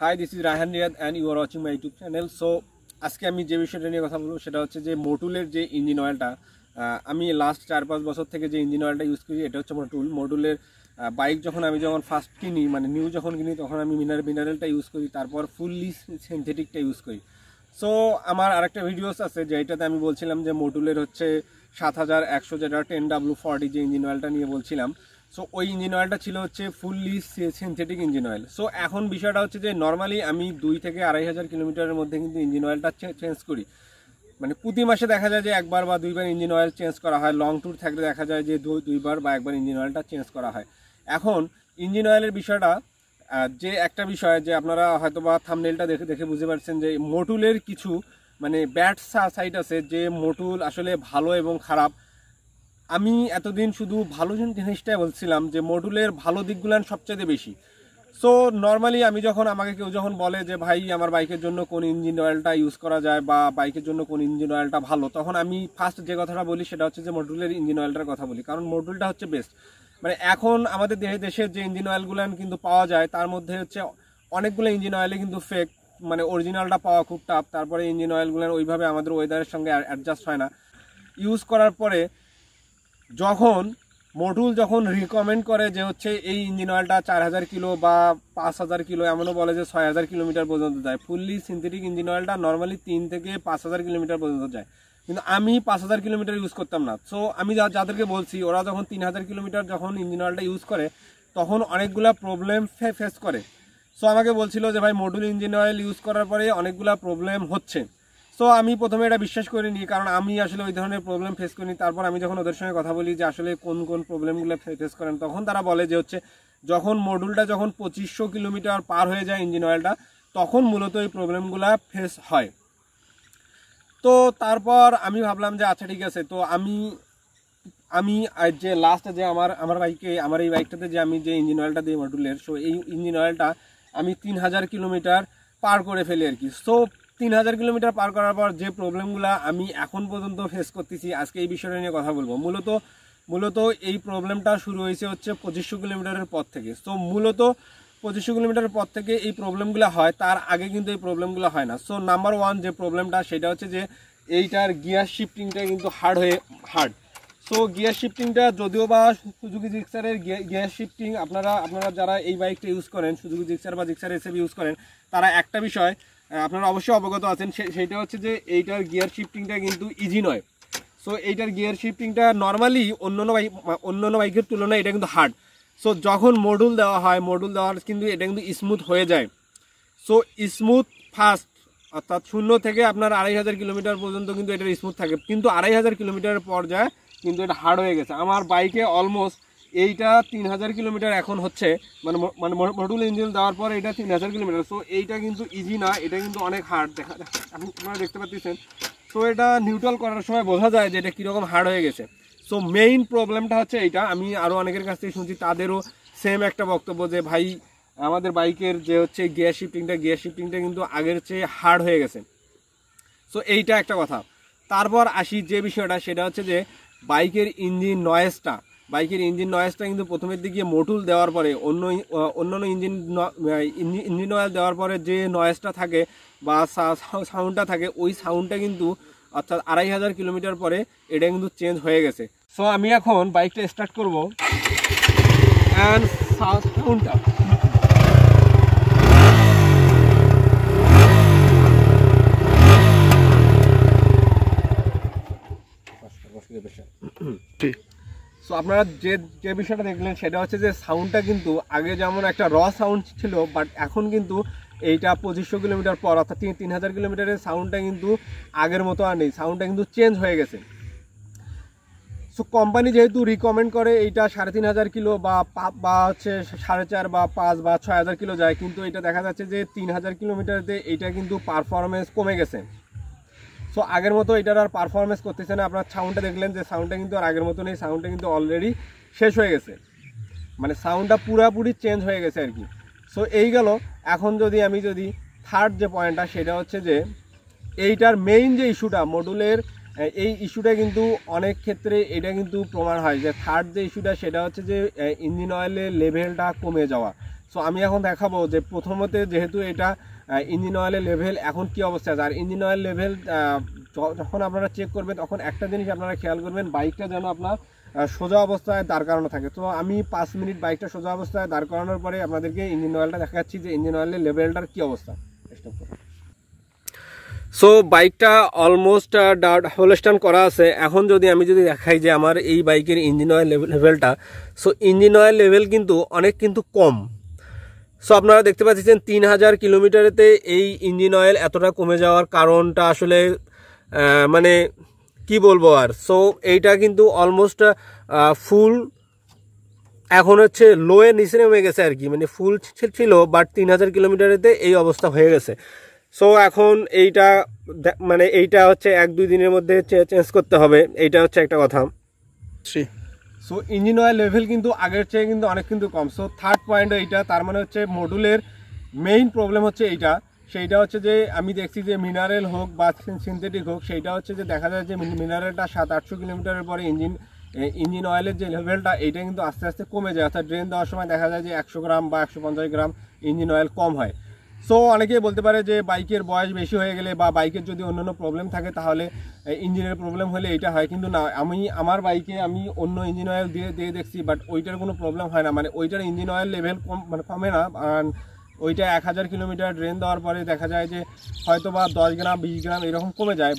Hi, this is Raihan Riyad and you are watching my YouTube channel. So আজকে আমি যে বিষয়টা নিয়ে কথা বলবো সেটা হচ্ছে যে মটুলের যে ইঞ্জিন অয়েলটা আমি লাস্ট 4-5 বছর থেকে যে ইঞ্জিন অয়েলটা ইউজ করি এটা হচ্ছে মটুলের বাইক আমি যখন ফার্স্ট কিনি মানে নিউ যখন কিনি তখন আমি মিনারেলটা ইউজ করি, তারপর ফুললি সিনথেটিকটা ইউজ করি। সো আমার আরেকটা ভিডিওস আছে যেটাতে আমি বলছিলাম যে মটুলের হচ্ছে 7100 যেটা 10W-40 যে ইঞ্জিন অয়েলটা নিয়ে বলছিলাম। সো ওই ইঞ্জিন অয়েলটা ছিল হচ্ছে fully synthetic engine oil. So এখন বিষয়টা হচ্ছে যে নর্মালি আমি 2 থেকে 2500 কিলোমিটারের মধ্যে কিন্তু ইঞ্জিন অয়েলটা চেঞ্জ করি, মানে প্রতি মাসে দেখা যায় যে একবার বা দুইবার ইঞ্জিন অয়েল চেঞ্জ করা হয়। লং ট্যুর থাকলে দেখা যায় যে দুইবার বা একবার ইঞ্জিন অয়েলটা চেঞ্জ করা হয়। এখন ইঞ্জিন অয়েলের বিষয়টা যে একটা বিষয় যে আপনারা হয়তো বা থাম্বনেলটা দেখে বুঝতে পারছেন যে মটুলের কিছু মানে ব্যাড সাইড আছে, যে মটুল আসলে ভালো এবং খারাপ। আমি এতদিন শুধু ভালো জিনিসটাই বলছিলাম যে মটুলের ভালো দিকগুলো সবচেয়ে বেশি। সো নর্মালি আমি আমাকে কেউ যখন বলে যে ভাই আমার বাইকের জন্য কোন ইঞ্জিন অয়েলটা ইউজ করা যায় বা বাইকের জন্য কোন ইঞ্জিন অয়েলটা ভালো, তখন আমি ফার্স্ট যে কথাটা বলি সেটা হচ্ছে যে মটুলের ইঞ্জিন অয়েলটার কথা বলি, কারণ মটুলটা হচ্ছে বেস্ট। মানে এখন আমাদের দেশের যে ইঞ্জিন অয়েলগুলো কিন্তু পাওয়া যায় তার মধ্যে হচ্ছে অনেকগুলো ইঞ্জিন অয়েলে কিন্তু ফেক, মানে অরিজিনালটা পাওয়া খুব টাফ। তারপরে ইঞ্জিন অয়েলগুলো ওইভাবে আমাদের ওয়েদারের সঙ্গে অ্যাডজাস্ট হয় না। ইউজ করার পরে মটুল যখন রিকমেন্ড করে যে হচ্ছে এই ইঞ্জিন অয়েলটা 4000 কিলো বা 5000 কিলো, এমনও বলে যে 6000 কিলোমিটার পর্যন্ত যায়। ফুললি সিনথেটিক ইঞ্জিন অয়েলটা নর্মালি 3 থেকে 5000 কিলোমিটার পর্যন্ত যায়, কিন্তু আমি 5000 কিলোমিটার ইউজ করতাম না। সো আমি যাদেরকে বলছি ওরা যখন 3000 কিলোমিটার যখন ইঞ্জিন অয়েলটা ইউজ করে তখন অনেকগুলা প্রবলেম ফেস করে। সো আমাকে বলছিল যে ভাই মটুল ইঞ্জিন অয়েল ইউজ করার পরে অনেকগুলা প্রবলেম হচ্ছে। সো আমি প্রথমে এটা বিশ্বাস করিনি, কারণ আমি আসলে ওই ধরনের প্রবলেম ফেস করিনি। তারপর আমি যখন ওদের সঙ্গে কথা বলি যে আসলে কোন কোন প্রবলেমগুলো ফেস করেন, তখন তারা বলে যে হচ্ছে যখন মডুলটা 2500 কিলোমিটার পার হয়ে যায় ইঞ্জিন অয়েলটা, তখন মূলত এই প্রবলেমগুলো ফেস হয়। তো তারপর আমি ভাবলাম যে আচ্ছা ঠিক আছে। তো আমি যে লাস্ট যে আমার এই বাইকটাতে যে আমি যে ইঞ্জিন অয়েলটা দিই মডুলের, সো এই ইঞ্জিন অয়েলটা আমি 3000 কিলোমিটার পার করে ফেলি আর কি। সো 3000 কিলোমিটার পার করার পর যে প্রবলেমগুলো আমি এখন পর্যন্ত ফেস করতেছি, আজকে এই বিষয়টা নিয়ে কথা বলবো। মূলত এই প্রবলেমটা শুরু হয়েছে হচ্ছে 2500 কিলোমিটারের পর থেকে। সো মূলত 2500 কিলোমিটারের পর থেকে এই প্রবলেমগুলো হয়, তার আগে কিন্তু এই প্রবলেমগুলো হয় না। সো নাম্বার 1 যে প্রবলেমটা সেটা হচ্ছে যে এইটার গিয়ার শিফটিংটা কিন্তু হার্ড। সো গিয়ার শিফটিংটা যদিও বা সুজুকি জিক্সারের গিয়ার শিফটিং আপনারা যারা এই বাইকটা ইউজ করেন, সুজুকি জিক্সার বা জিক্সার এসএফ ইউজ করেন, তারা একটা বিষয় আপনারা অবশ্যই অবগত আছেন, সেইটা হচ্ছে যে এইটার গিয়ার শিফটিংটা কিন্তু ইজি নয়। সো এইটার গিয়ার শিফটিংটা নর্মালি অন্যান্য বাইকের তুলনায় এটা কিন্তু হার্ড। সো যখন মডুল দেওয়ার কিন্তু এটা কিন্তু স্মুথ হয়ে যায়। সো স্মুথ ফাস্ট, অর্থাৎ 0 থেকে আপনার 2500 কিলোমিটার পর্যন্ত কিন্তু এটা স্মুথ থাকে, কিন্তু 2500 কিলোমিটারের পর যায় কিন্তু এটা হার্ড হয়ে গেছে। আমার বাইকে অলমোস্ট এইটা 3000 কিলোমিটার এখন হচ্ছে, মানে মডুল ইঞ্জিন দেওয়ার পর এটা 3000 কিলোমিটার। সো এইটা কিন্তু ইজি না, এটা কিন্তু অনেক হার্ড। আপনারা দেখতে পাচ্ছেন। সো এটা নিউট্রাল করার সময় বোঝা যায় যে এটা কীরকম হার্ড হয়ে গেছে। সো মেইন প্রবলেমটা হচ্ছে এইটা। আমি আরও অনেকের কাছ থেকে শুনছি, তাদেরও সেম একটা বক্তব্য যে ভাই আমাদের বাইকের যে হচ্ছে গিয়ার শিফটিংটা কিন্তু আগের চেয়ে হার্ড হয়ে গেছে। সো এইটা একটা কথা। তারপর আসি যে বিষয়টা, সেটা হচ্ছে যে বাইকের ইঞ্জিন নয়েজটা কিন্তু প্রথমের দিকে মটুল দেওয়ার পরে অন্যান্য ইঞ্জিন অয়েল দেওয়ার পরে যে নয়েজটা থাকে বা সাউন্ডটা থাকে, ওই সাউন্ডটা কিন্তু অর্থাৎ 2500 কিলোমিটার পরে এটা কিন্তু চেঞ্জ হয়ে গেছে। সো আমি এখন বাইকটা স্টার্ট করবো অ্যান্ড সাউন্ডটা সো আপনারা যে বিষয়টা দেখলেন সেটা হচ্ছে যে সাউন্ডটা কিন্তু আগে যেমন একটা র সাউন্ড ছিল, বাট এখন কিন্তু এইটা 2500 কিলোমিটার পর অর্থাৎ 3000 কিলোমিটারের সাউন্ডটা কিন্তু আগের মতো আর নেই, সাউন্ডটা কিন্তু চেঞ্জ হয়ে গেছে। সো কোম্পানি যেহেতু রিকমেন্ড করে এইটা 3500 কিলো বা হচ্ছে 4.5 বা 5 বা 6000 কিলো যায়, কিন্তু এটা দেখা যাচ্ছে যে 3000 কিলোমিটারতে এইটা কিন্তু পারফরমেন্স কমে গেছে। সো আগের মতো এটার আর পারফরমেন্স করতেছে না। আপনার সাউন্ডটা দেখলেন যে সাউন্ডটা কিন্তু আর আগের মতো নেই, সাউন্ডটা কিন্তু অলরেডি শেষ হয়ে গেছে, মানে সাউন্ডটা পুরোপুরি চেঞ্জ হয়ে গেছে আর কি। সো এই গেল। এখন আমি থার্ড যে পয়েন্টটা, সেটা হচ্ছে যে এইটার মেইন যে ইস্যুটা মডুলের, এই ইস্যুটা কিন্তু অনেক ক্ষেত্রে এটা কিন্তু প্রমাণ হয় যে থার্ড যে ইস্যুটা সেটা হচ্ছে যে ইঞ্জিন অয়েলের লেভেলটা কমে যাওয়া। সো আমি এখন দেখাবো যে প্রথমতে যেহেতু এটা ইঞ্জিন অয়েলের লেভেল এখন কি অবস্থা আছে। আর ইঞ্জিন অয়েল লেভেল যখন আপনারা চেক করবেন তখন একটা জিনিস আপনারা খেয়াল করবেন, বাইকটা যেন আপনার সোজা অবস্থায় দাঁড় করানো থাকে। তো আমি 5 মিনিট বাইকটা সোজা অবস্থায় দাঁড় করানোর পরে আপনাদেরকে ইঞ্জিন অয়েলটা দেখাচ্ছি যে ইঞ্জিন অয়েলের লেভেলটার কি অবস্থা। সো বাইকটা অলমোস্ট হোল স্টার্ট করা আছে। এখন আমি যদি দেখাই যে আমার এই বাইকের ইঞ্জিন অয়েল লেভেলটা, সো ইঞ্জিন অয়েল লেভেল কিন্তু অনেক কম। সো আপনারা দেখতে পাচ্ছেন 3000 কিলোমিটারেতে এই ইঞ্জিন অয়েল এতটা কমে যাওয়ার কারণটা আসলে মানে কি বলবো আর। সো এইটা কিন্তু অলমোস্ট ফুল এখন হচ্ছে লোয়ে নিচে নেমে গেছে আর কি, মানে ফুল ছিল বাট 3000 কিলোমিটারেতে এই অবস্থা হয়ে গেছে। সো এখন এইটা হচ্ছে 1-2 দিনের মধ্যে চেঞ্জ করতে হবে, এইটা হচ্ছে একটা কথা। সো ইঞ্জিন অয়েল লেভেল কিন্তু আগের চেয়ে কিন্তু অনেক কম। সো থার্ড পয়েন্ট এইটা, তার মানে হচ্ছে মডুলের মেইন প্রবলেম হচ্ছে এইটা। সেইটা হচ্ছে যে আমি দেখছি যে মিনারেল হোক বা সিনথেটিক হোক, সেইটা হচ্ছে যে দেখা যায় যে মিনারেলটা 700-800 কিলোমিটারের পরে ইঞ্জিন অয়েলের যে লেভেলটা এইটা কিন্তু আস্তে আস্তে কমে যায়। অর্থাৎ ড্রেন দেওয়ার সময় দেখা যায় যে 100 গ্রাম বা 150 গ্রাম ইঞ্জিন অয়েল কম হয়। সো অনেকেই বলতে পারে যে বাইকের বয়স বেশি হয়ে গেলে বা বাইকের যদি অন্যান্য প্রবলেম থাকে তাহলে ইঞ্জিনের প্রবলেম হলে এইটা হয়, কিন্তু না, আমার বাইকে আমি অন্য ইঞ্জিন অয়েল দিয়ে দেখছি বাট ওইটার কোনো প্রবলেম হয় না। মানে ওইটার ইঞ্জিন অয়েল লেভেল কমে না। ওইটা 1000 কিলোমিটার ড্রেন দেওয়ার পরে দেখা যায় যে হয়তো বা 10 গ্রাম 20 গ্রাম এরকম কমে যায়।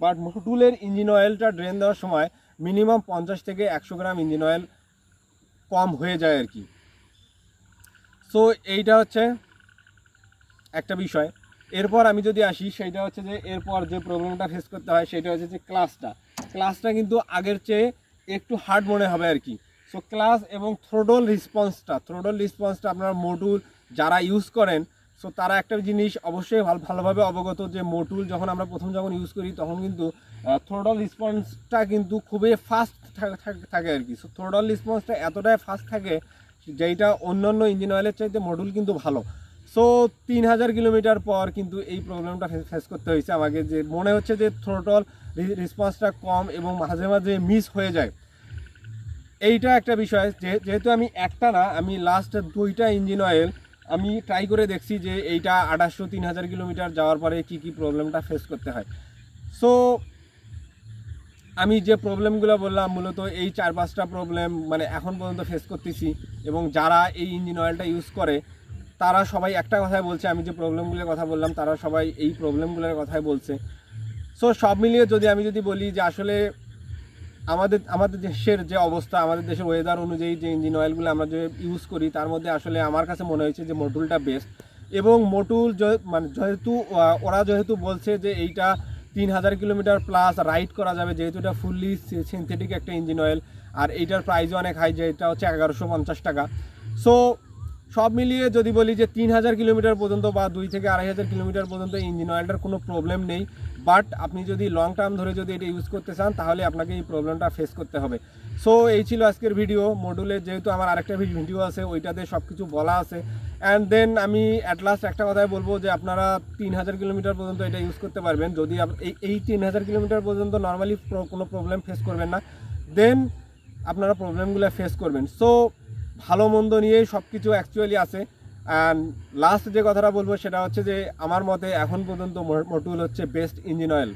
বাট মোটুলের ইঞ্জিন অয়েলটা ড্রেন দেওয়ার সময় মিনিমাম 50 থেকে 100 গ্রাম ইঞ্জিন অয়েল কম হয়ে যায় আর কি। সো এইটা হচ্ছে একটা বিষয়। এরপর আমি যদি আসি, সেইটা হচ্ছে যে এরপর যে প্রবলেমটা ফেস করতে হয় সেটা হচ্ছে যে ক্লাসটা কিন্তু আগের চেয়ে একটু হার্ড মনে হবে আর কি। সো ক্লাস এবং থ্রোটল রেসপন্সটা আপনার মোটুল যারা ইউজ করেন, সো তারা একটা জিনিস অবশ্যই ভালোভাবে অবগত যে মোটুল আমরা প্রথম ইউজ করি তখন কিন্তু থ্রোটল রেসপন্সটা কিন্তু খুবই ফাস্ট থাকে আর কি। সো থ্রোটল রেসপন্সটা এতটাই ফাস্ট থাকে যেটা অন্যান্য ইঞ্জিন অয়েলের চাইতে মোটুল কিন্তু ভালো। সো 3000 কিলোমিটার পর কিন্তু এই প্রবলেমটা ফেস করতে হয়েছে আমাকে, যে মনে হচ্ছে যে থ্রোটল রেসপন্সটা কম এবং মাঝে মাঝে মিস হয়ে যায়। এইটা একটা বিষয়। যেহেতু আমি একটা না, আমি লাস্ট 2টা ইঞ্জিন অয়েল আমি ট্রাই করে দেখছি যে এইটা 2800-3000 কিলোমিটার যাওয়ার পরে কি প্রবলেমটা ফেস করতে হয়। সো আমি যে প্রবলেমগুলো বললাম মূলত এই 4-5টা প্রবলেম মানে এখন পর্যন্ত ফেস করতেছি, এবং যারা এই ইঞ্জিন অয়েলটা ইউজ করে তারা সবাই একটা কথাই বলছে, আমি যে প্রবলেমগুলোর কথা বললাম তারা সবাই এই প্রবলেমগুলোর কথাই বলছে। সো সব মিলিয়ে আমি যদি বলি যে আসলে আমাদের দেশের যে অবস্থা, আমাদের দেশের ওয়েদার অনুযায়ী যে ইঞ্জিন অয়েলগুলো আমরা যে ইউজ করি তার মধ্যে আসলে আমার কাছে মনে হয়েছে যে মোটুলটা বেস্ট। এবং মোটুল যেহেতু বলছে যে এইটা 3000 কিলোমিটার প্লাস রাইড করা যাবে, যেহেতু এটা ফুললি সিনথেটিক একটা ইঞ্জিন অয়েল, আর এইটার প্রাইসও অনেক হাই, যেটা হচ্ছে 1150 টাকা। সো সব মিলিয়ে যদি বলি যে 3000 কিলোমিটার পর্যন্ত বা 2 থেকে 2500 কিলোমিটার পর্যন্ত ইঞ্জিন অয়েলটার কোনো প্রবলেম নেই। বাট আপনি যদি লং টার্ম ধরে যদি এটা ইউজ করতে চান তাহলে আপনাকে এই প্রবলেমটা ফেস করতে হবে। সো এই ছিল আজকের ভিডিও মোটুলের। যেহেতু আমার আরেকটা ভিডিও আছে ওইটাতে সব কিছু বলা আছে। অ্যান্ড দেন আমি অ্যাট লাস্ট একটা কথাই বলবো যে আপনারা 3000 কিলোমিটার পর্যন্ত এটা ইউজ করতে পারবেন। যদি এই 3000 কিলোমিটার পর্যন্ত নর্মালি কোনো প্রবলেম ফেস করবেন না, দেন আপনারা প্রবলেমগুলো ফেস করবেন। সো ভালো মন্দ নিয়েই সব কিছু অ্যাকচুয়ালি আছে। অ্যান্ড লাস্ট যে কথাটা বলবো সেটা হচ্ছে যে আমার মতে এখন পর্যন্ত মোটুল হচ্ছে বেস্ট ইঞ্জিন অয়েল।